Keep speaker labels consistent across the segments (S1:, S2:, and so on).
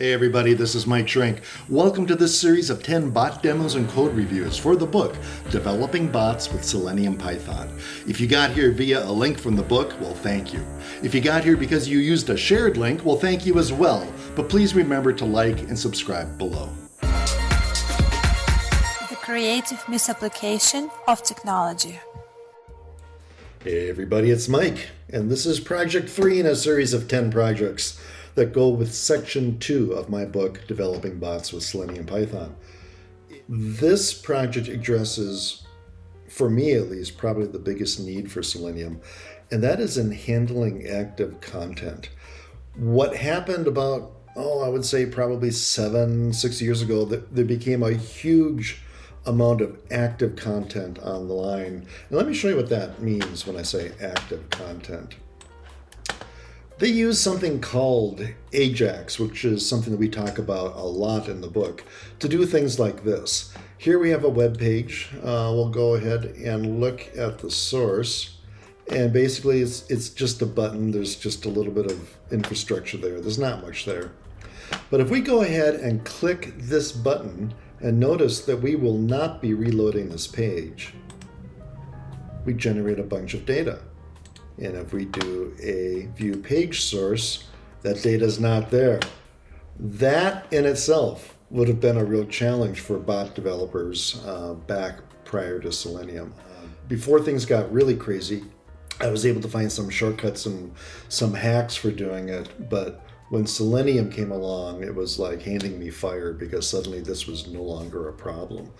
S1: Hey everybody, this is Mike Schrank. Welcome to this series of 10 bot demos and code reviews for the book, Developing Bots with Selenium Python. If you got here via a link from the book, well, thank you. If you got here because you used a shared link, well, thank you as well. But please remember to like and subscribe below.
S2: The creative misapplication of technology.
S1: Hey everybody, it's Mike, and this is Project 3 in a series of 10 projects that go with Section 2 of my book, Developing Bots with Selenium Python. This project addresses, for me at least, probably the biggest need for Selenium, and that is in handling active content. What happened about, I would say probably 6 years ago, that there became a huge amount of active content on the line. And let me show you what that means when I say active content. They use something called Ajax, which is something that we talk about a lot in the book, to do things like this. Here we have a web page. We'll go ahead and look at the source. And basically it's just a button. There's just a little bit of infrastructure there. There's not much there. But if we go ahead and click this button and notice that we will not be reloading this page, we generate a bunch of data. And if we do a view page source, that data is not there. That in itself would have been a real challenge for bot developers back prior to Selenium. Before things got really crazy, I was able to find some shortcuts and some hacks for doing it. But when Selenium came along, it was like handing me fire because suddenly this was no longer a problem.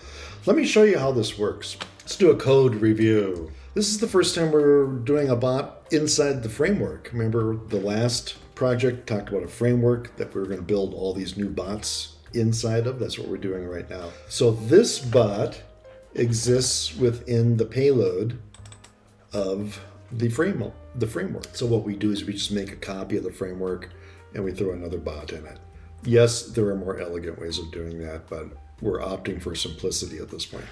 S1: Let me show you how this works. Let's do a code review. This is the first time we're doing a bot inside the framework. Remember the last project talked about a framework that we were going to build all these new bots inside of? That's what we're doing right now. So this bot exists within the payload of the framework. So what we do is we just make a copy of the framework and we throw another bot in it. Yes, there are more elegant ways of doing that, but we're opting for simplicity at this point.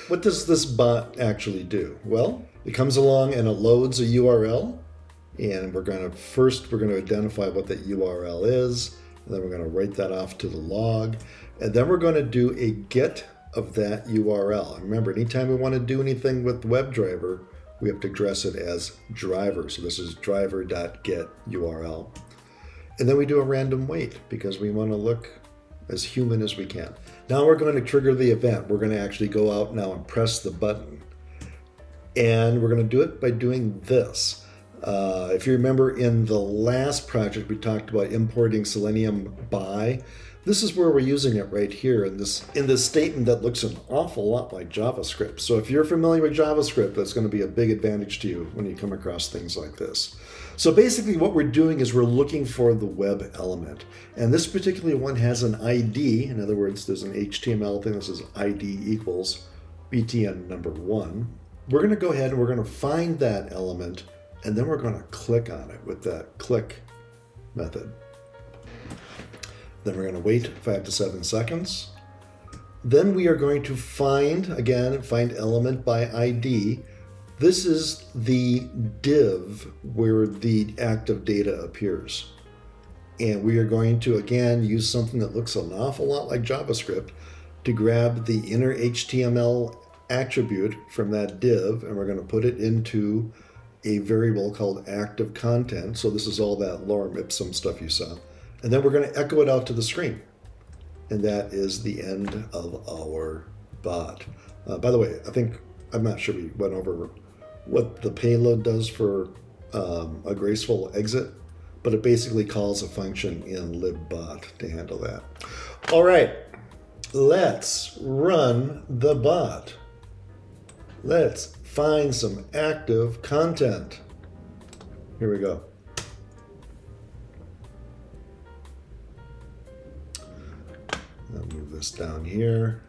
S1: What does this bot actually do? Well, it comes along and it loads a URL, and we're going to identify what that URL is, and then we're going to write that off to the log, and then we're going to do a get of that URL. And remember, anytime we want to do anything with WebDriver, we have to address it as driver. So this is driver.get URL. And then we do a random wait because we want to look as human as we can. Now we're going to trigger the event. We're going to actually go out now and press the button. And we're going to do it by doing this. If you remember in the last project, we talked about importing Selenium by. This is where we're using it right here in this statement that looks an awful lot like JavaScript. So if you're familiar with JavaScript, that's going to be a big advantage to you when you come across things like this. So basically what we're doing is we're looking for the web element. And this particular one has an ID. In other words, there's an HTML thing that says ID equals btn number 1. We're going to go ahead and we're going to find that element, and then we're going to click on it with that click method. Then we're going to wait 5 to 7 seconds. Then we are going to find element by ID. This is the div where the active data appears. And we are going to, again, use something that looks an awful lot like JavaScript to grab the inner HTML attribute from that div, and we're going to put it into a variable called active content. So this is all that lorem ipsum stuff you saw. And then we're going to echo it out to the screen. And that is the end of our bot. By the way, I'm not sure we went over what the payload does for a graceful exit, but it basically calls a function in libbot to handle that. All right, let's run the bot. Let's find some active content. Here we go. I'll move this down here.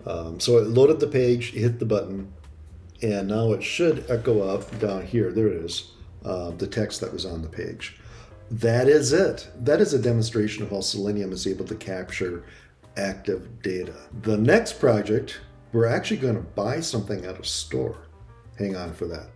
S1: So it loaded the page, it hit the button, and now it should echo up down here. There it is, the text that was on the page. That is it. That is a demonstration of how Selenium is able to capture active data. The next project, we're actually going to buy something at a store. Hang on for that.